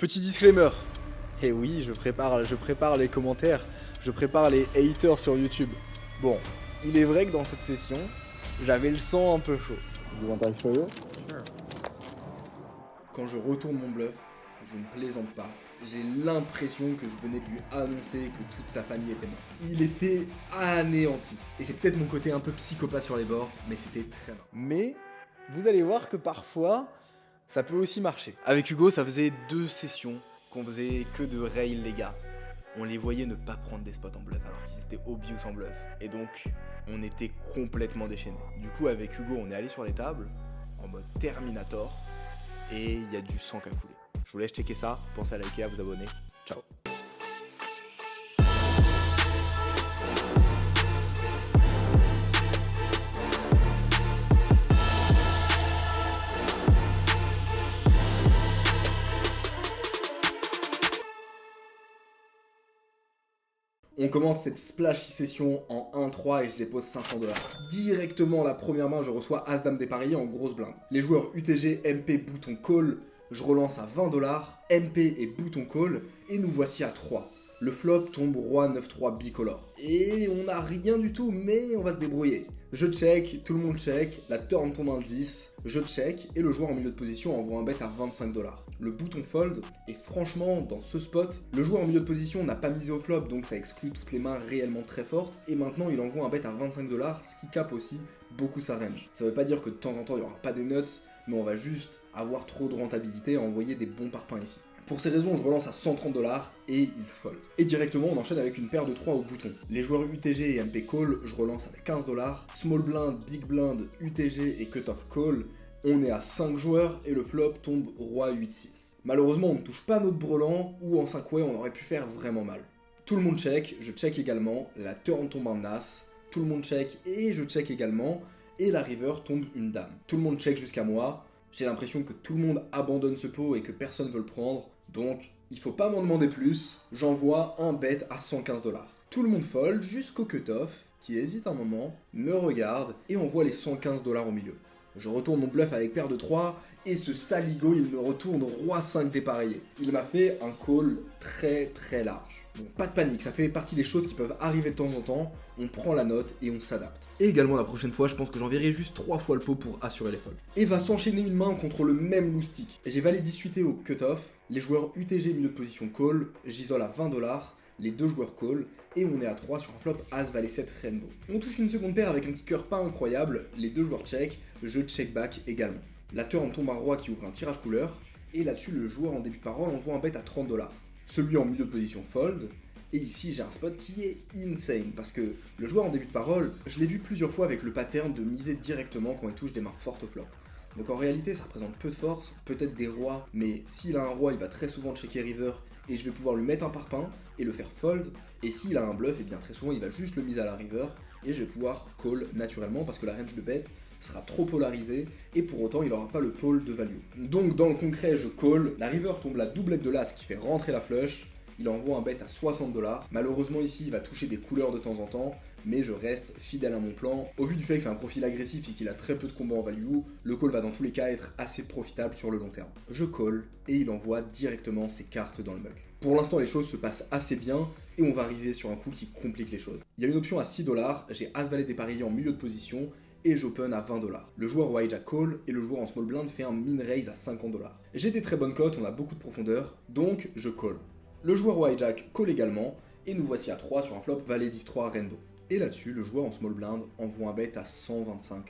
Petit disclaimer. Eh oui, je prépare les commentaires, je prépare les haters sur YouTube. Bon, il est vrai que dans cette session, j'avais le sang un peu chaud. You want I show you? Quand je retourne mon bluff, je ne plaisante pas. J'ai l'impression que je venais de lui annoncer que toute sa famille était morte. Il était anéanti. Et c'est peut-être mon côté un peu psychopathe sur les bords, mais c'était très marrant. Mais vous allez voir que parfois, ça peut aussi marcher. Avec Hugo, ça faisait 2 sessions qu'on faisait que de rail les gars. On les voyait ne pas prendre des spots en bluff alors qu'ils étaient obvious en bluff. Et donc, on était complètement déchaînés. Du coup, avec Hugo, on est allé sur les tables, en mode Terminator, et il y a du sang qui a coulé. Je vous laisse checker ça, pensez à liker, à vous abonner. Ciao. On commence cette splash session en 1-3 et je dépose 500$. Directement la première main, je reçois As-Dame dépareillé en grosse blinde. Les joueurs UTG, MP, bouton call, je relance à 20$, MP et bouton call, et nous voici à 3. Le flop tombe roi 9-3 bicolore. Et on n'a rien du tout, mais on va se débrouiller. Je check, tout le monde check, la turn tombe un 10, je check, et le joueur en milieu de position envoie un bet à 25$. Le bouton fold, et franchement, dans ce spot, le joueur en milieu de position n'a pas misé au flop, donc ça exclut toutes les mains réellement très fortes, et maintenant il envoie un bet à 25$, ce qui cape aussi beaucoup sa range. Ça veut pas dire que de temps en temps il n'y aura pas des nuts, mais on va juste avoir trop de rentabilité à envoyer des bons parpaings ici. Pour ces raisons, je relance à 130$ et il fold. Et directement, on enchaîne avec une paire de 3 au bouton. Les joueurs UTG et MP call, je relance avec 15$. Small blind, big blind, UTG et cut-off call. On est à 5 joueurs et le flop tombe roi 8-6. Malheureusement, on ne touche pas notre brelan ou en 5 way, on aurait pu faire vraiment mal. Tout le monde check, je check également. La turn tombe un as. Tout le monde check et je check également. Et la river tombe une dame. Tout le monde check jusqu'à moi. J'ai l'impression que tout le monde abandonne ce pot et que personne veut le prendre. Donc, il faut pas m'en demander plus, j'envoie un bet à 115$. Tout le monde fold jusqu'au cut-off, qui hésite un moment, me regarde, et on voit les 115$ au milieu. Je retourne mon bluff avec paire de 3, et ce saligo, il me retourne roi 5 dépareillé. Il m'a fait un call très très large. Bon, pas de panique, ça fait partie des choses qui peuvent arriver de temps en temps, on prend la note et on s'adapte. Et également la prochaine fois, je pense que j'enverrai juste 3 fois le pot pour assurer les folds. Et va s'enchaîner une main contre le même loustic. J'ai valé 18 au cut-off, les joueurs UTG milieu de position call, j'isole à 20$, les deux joueurs call, et on est à 3 sur un flop As Valet 7 Rainbow. On touche une seconde paire avec un kicker pas incroyable, les deux joueurs check, je check back également. La turn tombe un roi qui ouvre un tirage couleur, et là-dessus le joueur en début de parole envoie un bet à 30$. Celui en milieu de position fold, et ici j'ai un spot qui est insane, parce que le joueur en début de parole, je l'ai vu plusieurs fois avec le pattern de miser directement quand il touche des mains fortes au flop. Donc en réalité ça représente peu de force, peut-être des rois, mais s'il a un roi il va très souvent checker river, et je vais pouvoir lui mettre un parpaing et le faire fold, et s'il a un bluff, et bien très souvent il va juste le miser à la river, et je vais pouvoir call naturellement parce que la range de bet sera trop polarisée, et pour autant il n'aura pas le pole de value. Donc dans le concret je call, la river tombe la doublette de l'as qui fait rentrer la flush, il envoie un bet à 60$. Malheureusement ici il va toucher des couleurs de temps en temps, mais je reste fidèle à mon plan. Au vu du fait que c'est un profil agressif et qu'il a très peu de combats en value, le call va dans tous les cas être assez profitable sur le long terme. Je call et il envoie directement ses cartes dans le mug. Pour l'instant les choses se passent assez bien et on va arriver sur un coup qui complique les choses. Il y a une option à 6$, j'ai As-Valet dépareillé en milieu de position et j'open à 20$. Le joueur hijack call et le joueur en small blind fait un min raise à 50$. J'ai des très bonnes cotes, on a beaucoup de profondeur, donc je call. Le joueur hijack call également, et nous voici à 3 sur un flop Valet 10-3 Rainbow. Et là-dessus, le joueur en small blind envoie un bet à 125$.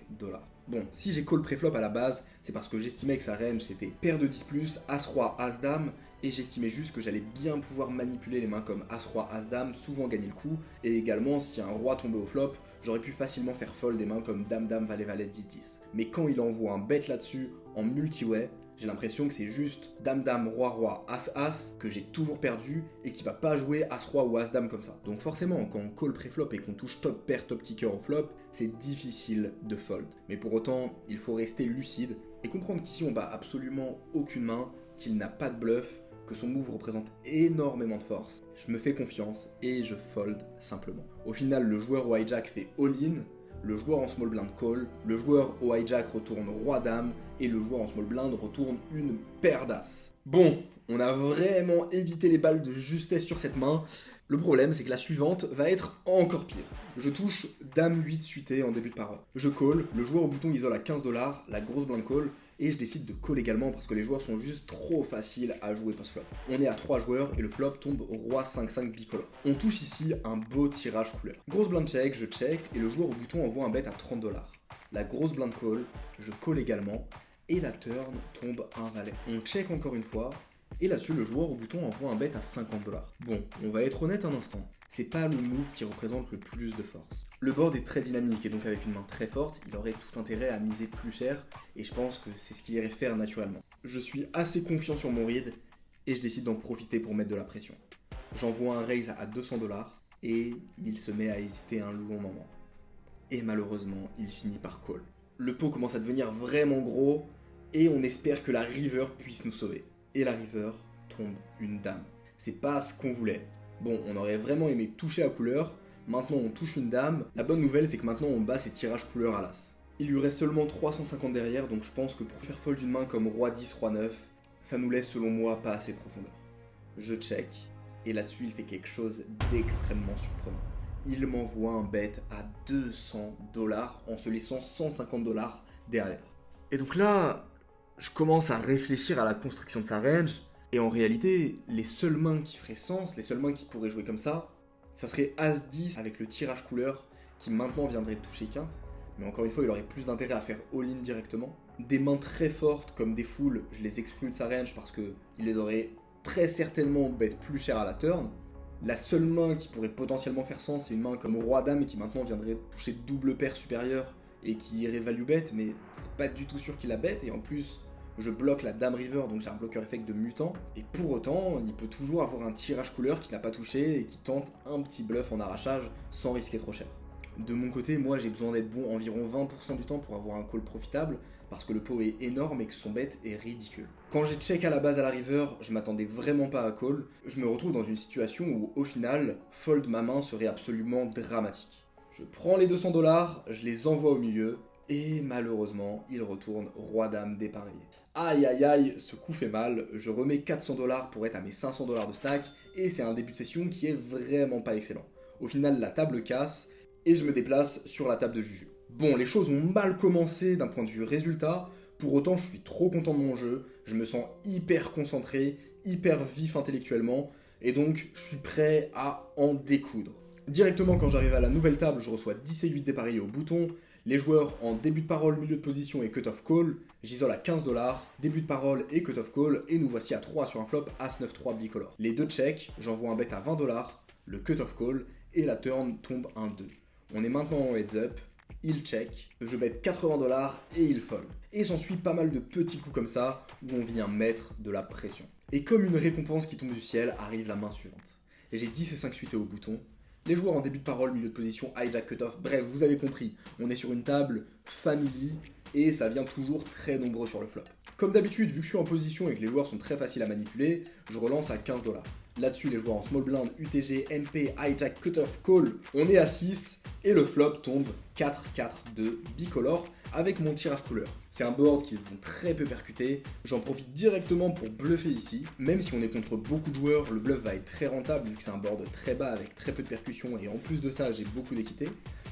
Bon, si j'ai call préflop à la base, c'est parce que j'estimais que sa range c'était paire de 10+, As-Roi, As-Dame, et j'estimais juste que j'allais bien pouvoir manipuler les mains comme As-Roi, As-Dame, souvent gagner le coup, et également si un roi tombait au flop, j'aurais pu facilement faire fold des mains comme Dame-Dame, Valet-Valet, 10-10. Mais quand il envoie un bet là-dessus en multi-way, j'ai l'impression que c'est juste Dame-Dame, Roi-Roi, As-As que j'ai toujours perdu et qui va pas jouer As-Roi ou As-Dame comme ça. Donc forcément, quand on call pré-flop et qu'on touche top pair, top kicker au flop, c'est difficile de fold. Mais pour autant, il faut rester lucide et comprendre qu'ici on bat absolument aucune main, qu'il n'a pas de bluff, que son move représente énormément de force. Je me fais confiance et je fold simplement. Au final, le joueur hijack fait all-in. le joueur en small blind call, le joueur au hijack retourne roi dame, et le joueur en small blind retourne une paire d'as. Bon, on a vraiment évité les balles de justesse sur cette main. Le problème, c'est que la suivante va être encore pire. Je touche dame 8 suité en début de parole. Je call, le joueur au bouton isole à 15$, la grosse blind call, et je décide de call également parce que les joueurs sont juste trop faciles à jouer post-flop. On est à 3 joueurs et le flop tombe roi 5-5 bicolore. On touche ici un beau tirage couleur. Grosse blind check, je check, et le joueur au bouton envoie un bet à 30$. La grosse blind call, je call également, et la turn tombe un valet. On check encore une fois, et là-dessus le joueur au bouton envoie un bet à 50$. Bon, on va être honnête un instant, c'est pas le move qui représente le plus de force. Le board est très dynamique et donc avec une main très forte, il aurait tout intérêt à miser plus cher, et je pense que c'est ce qu'il irait faire naturellement. Je suis assez confiant sur mon read, et je décide d'en profiter pour mettre de la pression. J'envoie un raise à 200$, et il se met à hésiter un long moment. Et malheureusement, il finit par call. Le pot commence à devenir vraiment gros, et on espère que la river puisse nous sauver. Et la river tombe une dame. C'est pas ce qu'on voulait. Bon, on aurait vraiment aimé toucher à couleur, maintenant on touche une dame. La bonne nouvelle, c'est que maintenant on bat ses tirages couleur à l'as. Il lui reste seulement 350 derrière, donc je pense que pour faire fold d'une main comme roi 10, roi 9, ça nous laisse selon moi pas assez de profondeur. Je check, et là-dessus il fait quelque chose d'extrêmement surprenant. Il m'envoie un bet à 200$ en se laissant 150$ derrière. Et donc là, je commence à réfléchir à la construction de sa range, et en réalité, les seules mains qui feraient sens, les seules mains qui pourraient jouer comme ça serait As-10 avec le tirage couleur, qui maintenant viendrait toucher quinte, mais encore une fois, il aurait plus d'intérêt à faire all-in directement. Des mains très fortes, comme des foules, je les exclus de sa range parce qu'il les aurait très certainement bet plus cher à la turn. La seule main qui pourrait potentiellement faire sens, c'est une main comme roi-dame, qui maintenant viendrait toucher double paire supérieure, et qui irait value bet, mais c'est pas du tout sûr qu'il la bet, et en plus, je bloque la dame river, donc j'ai un bloqueur effect de mutant, et pour autant, il peut toujours avoir un tirage couleur qu'il n'a pas touché, et qui tente un petit bluff en arrachage, sans risquer trop cher. De mon côté, moi j'ai besoin d'être bon environ 20% du temps pour avoir un call profitable, parce que le pot est énorme et que son bet est ridicule. Quand j'ai check à la base à la river, je m'attendais vraiment pas à call, je me retrouve dans une situation où au final, fold ma main serait absolument dramatique. Je prends les 200$, je les envoie au milieu, et malheureusement, il retourne roi-dame dépareillé. Aïe aïe aïe, ce coup fait mal, je remets 400$ pour être à mes 500$ de stack, et c'est un début de session qui est vraiment pas excellent. Au final, la table casse, et je me déplace sur la table de Juju. Bon, les choses ont mal commencé d'un point de vue résultat, pour autant je suis trop content de mon jeu, je me sens hyper concentré, hyper vif intellectuellement, et donc je suis prêt à en découdre. Directement quand j'arrive à la nouvelle table, je reçois 10 et 8 dépareillés au bouton, les joueurs en début de parole, milieu de position et cut-off call, j'isole à 15$, début de parole et cut-off call, et nous voici à 3 sur un flop As-9-3 bicolore. Les deux checks, j'envoie un bet à 20$, le cut-off call, et la turn tombe un 2. On est maintenant en heads up, il check, je bet 80$ et il fold. Et s'ensuit pas mal de petits coups comme ça, où on vient mettre de la pression. Et comme une récompense qui tombe du ciel, arrive la main suivante. Et j'ai 10 et 5 suités au bouton. Les joueurs en début de parole, milieu de position, hijack, cutoff, bref, vous avez compris. On est sur une table family et ça vient toujours très nombreux sur le flop. Comme d'habitude, vu que je suis en position et que les joueurs sont très faciles à manipuler, je relance à 15$. Là-dessus, les joueurs en small blind, UTG, MP, hijack, cutoff, call, on est à 6 et le flop tombe 4-4-2 bicolore avec mon tirage couleur. C'est un board qu'ils vont très peu percuter, j'en profite directement pour bluffer ici. Même si on est contre beaucoup de joueurs, le bluff va être très rentable vu que c'est un board très bas avec très peu de percussion et en plus de ça, j'ai beaucoup d'équité.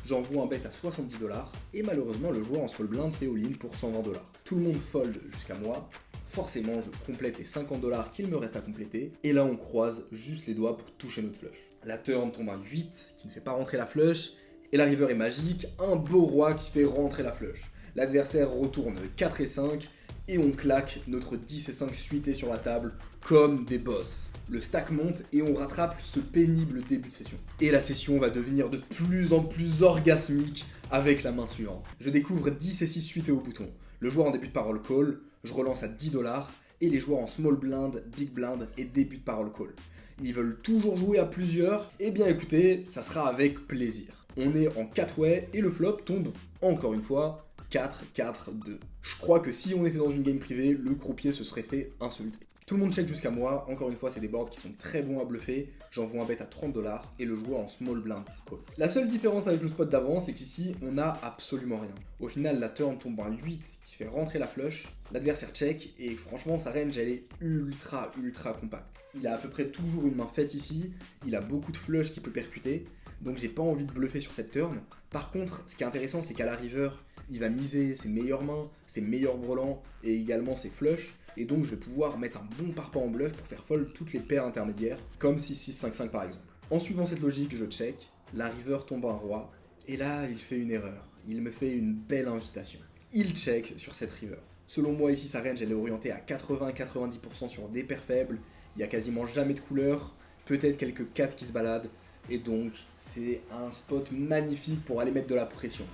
J'envoie un bet à 70$ et malheureusement, le joueur en small blind fait all-in pour 120$. Tout le monde fold jusqu'à moi. Forcément, je complète les 50$ qu'il me reste à compléter. Et là, on croise juste les doigts pour toucher notre flush. La turn tombe un 8 qui ne fait pas rentrer la flush. Et la river est magique, un beau roi qui fait rentrer la flush. L'adversaire retourne 4 et 5 et on claque notre 10 et 5 suités sur la table comme des boss. Le stack monte et on rattrape ce pénible début de session. Et la session va devenir de plus en plus orgasmique avec la main suivante. Je découvre 10 et 6 suités au bouton. Le joueur en début de parole call, je relance à 10$ et les joueurs en small blind, big blind et début de parole call. Ils veulent toujours jouer à plusieurs, et bien écoutez, ça sera avec plaisir. On est en 4-way et le flop tombe, encore une fois, 4-4-2. Je crois que si on était dans une game privée, le croupier se serait fait insulter. Tout le monde check jusqu'à moi, encore une fois c'est des boards qui sont très bons à bluffer, j'envoie un bet à 30$ et le joueur en small blind call. La seule différence avec le spot d'avant, c'est qu'ici on a absolument rien. Au final la turn tombe un 8 qui fait rentrer la flush, l'adversaire check et franchement sa range elle est ultra compacte. Il a à peu près toujours une main faite ici, il a beaucoup de flush qui peut percuter, donc j'ai pas envie de bluffer sur cette turn. Par contre, ce qui est intéressant c'est qu'à la river, il va miser ses meilleures mains, ses meilleurs brelans et également ses flushs. Et donc je vais pouvoir mettre un bon parpaing en bluff pour faire fold toutes les paires intermédiaires, comme 6-6-5-5 par exemple. En suivant cette logique, je check, la river tombe un roi, et là il fait une erreur. Il me fait une belle invitation. Il check sur cette river. Selon moi ici sa range elle est orientée à 80-90% sur des paires faibles, il n'y a quasiment jamais de couleur, peut-être quelques 4 qui se baladent, et donc c'est un spot magnifique pour aller mettre de la pression.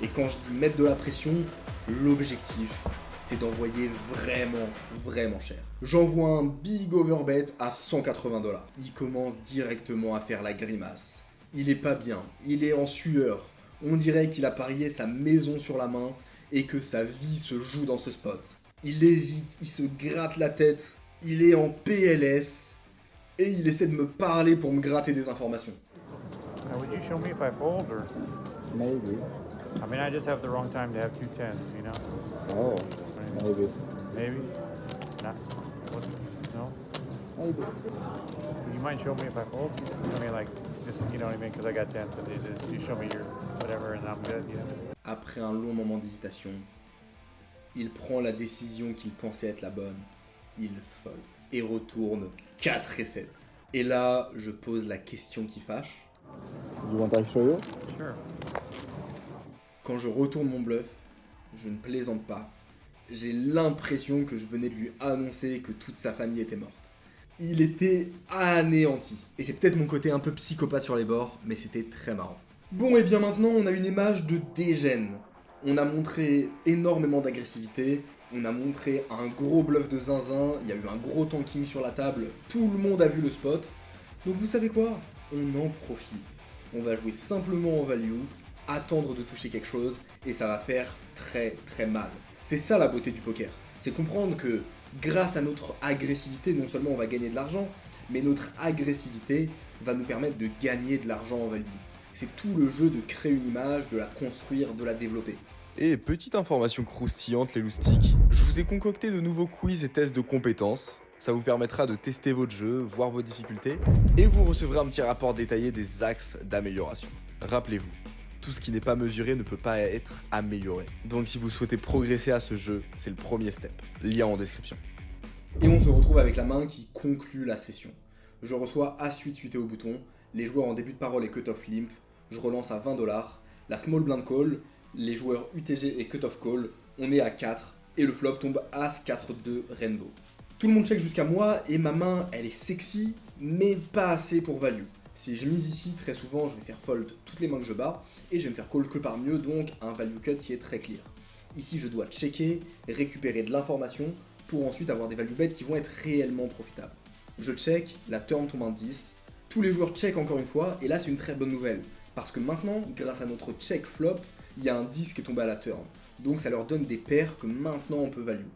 Et quand je dis mettre de la pression, l'objectif c'est d'envoyer vraiment cher. J'envoie un big overbet à 180$. Il commence directement à faire la grimace. Il est pas bien, il est en sueur. On dirait qu'il a parié sa maison sur la main et que sa vie se joue dans ce spot. Il hésite, il se gratte la tête, il est en PLS et il essaie de me parler pour me gratter des informations. Now, would you show me if I fold or? Maybe. I mean, I just have the wrong time to have 2 10s, you know? Oh, maybe. Maybe? Not? What? No? Maybe. Would you mind showing me if I fold? I mean, like, just, you know what I mean? Because I got 10s, so you show me your whatever and I'm good, you know? Après un long moment d'hésitation, il prend la décision qu'il pensait être la bonne. Il fold et retourne 4 et 7. Et là, je pose la question qui fâche. You want I show you? Sure. Quand je retourne mon bluff, je ne plaisante pas. J'ai l'impression que je venais de lui annoncer que toute sa famille était morte. Il était anéanti. Et c'est peut-être mon côté un peu psychopathe sur les bords, mais c'était très marrant. Bon, et bien maintenant, on a une image de dégène. On a montré énormément d'agressivité, on a montré un gros bluff de zinzin, il y a eu un gros tanking sur la table, tout le monde a vu le spot. Donc vous savez quoi? On en profite. On va jouer simplement en value, attendre de toucher quelque chose, et ça va faire très mal. C'est ça la beauté du poker. C'est comprendre que grâce à notre agressivité, non seulement on va gagner de l'argent, mais notre agressivité va nous permettre de gagner de l'argent en value. C'est tout le jeu de créer une image, de la construire, de la développer. Et petite information croustillante les loustiques, je vous ai concocté de nouveaux quiz et tests de compétences. Ça vous permettra de tester votre jeu, voir vos difficultés, et vous recevrez un petit rapport détaillé des axes d'amélioration. Rappelez-vous, tout ce qui n'est pas mesuré ne peut pas être amélioré. Donc si vous souhaitez progresser à ce jeu, c'est le premier step. Lien en description. Et on se retrouve avec la main qui conclut la session. Je reçois As-8 suité au bouton, les joueurs en début de parole et cut-off limp, je relance à 20$, la small blind call, les joueurs UTG et cut-off call, on est à 4, et le flop tombe As 4-2 Rainbow. Tout le monde check jusqu'à moi, et ma main, elle est sexy, mais pas assez pour value. Si je mise ici, très souvent, je vais faire fold toutes les mains que je bats, et je vais me faire call que par mieux, donc un value cut qui est très clear. Ici, je dois checker, récupérer de l'information, pour ensuite avoir des value bets qui vont être réellement profitables. Je check, la turn tombe un 10, tous les joueurs check encore une fois, et là c'est une très bonne nouvelle, parce que maintenant, grâce à notre check flop, il y a un 10 qui est tombé à la turn, donc ça leur donne des paires que maintenant on peut value.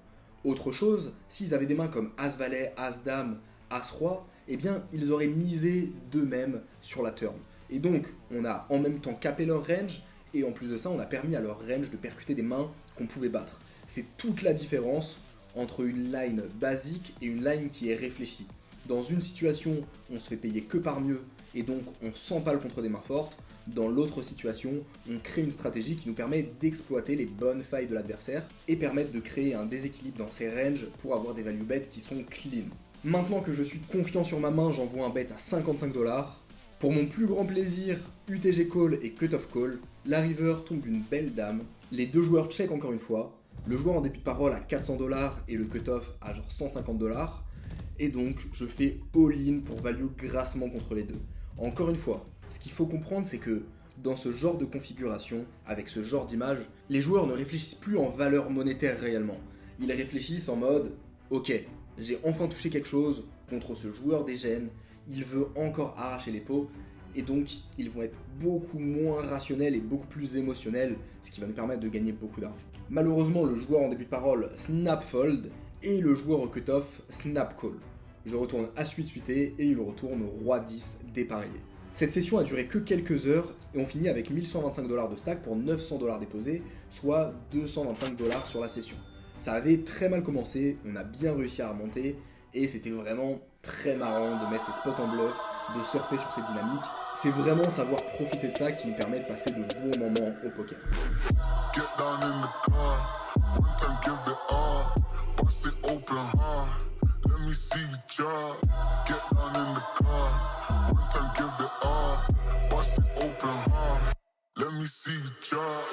Autre chose, s'ils avaient des mains comme As-Valet, As-Dame, As-Roi, eh bien ils auraient misé d'eux-mêmes sur la turn. Et donc on a en même temps capé leur range, et en plus de ça on a permis à leur range de percuter des mains qu'on pouvait battre. C'est toute la différence entre une line basique et une line qui est réfléchie. Dans une situation, on se fait payer que par mieux, et donc on s'empale contre des mains fortes. Dans l'autre situation, on crée une stratégie qui nous permet d'exploiter les bonnes failles de l'adversaire et permettre de créer un déséquilibre dans ses ranges pour avoir des value bets qui sont clean. Maintenant que je suis confiant sur ma main, j'envoie un bet à 55$. Pour mon plus grand plaisir, UTG call et cut-off call, la river tombe une belle dame, les deux joueurs check encore une fois, le joueur en début de parole à 400$ et le cut-off à genre 150$, et donc je fais all-in pour value grassement contre les deux. Encore une fois, ce qu'il faut comprendre, c'est que dans ce genre de configuration, avec ce genre d'image, les joueurs ne réfléchissent plus en valeur monétaire réellement. Ils réfléchissent en mode « Ok, j'ai enfin touché quelque chose contre ce joueur des gènes, il veut encore arracher les pots » et donc ils vont être beaucoup moins rationnels et beaucoup plus émotionnels, ce qui va nous permettre de gagner beaucoup d'argent. Malheureusement, le joueur en début de parole snap fold et le joueur au cutoff snap call. Je retourne As-8 suité et il retourne Roi 10 dépareillé. Cette session a duré que quelques heures et on finit avec 1125 $ de stack pour 900 $ déposés, soit 225 $ sur la session. Ça avait très mal commencé, on a bien réussi à remonter et c'était vraiment très marrant de mettre ces spots en bluff, de surfer sur ces dynamiques. C'est vraiment savoir profiter de ça qui nous permet de passer de bons moments au poker. Get down in the car, one time give it all, bust it open hard, let me see you drop. Get down in the car, one time give it all, bust it open hard, let me see you drop.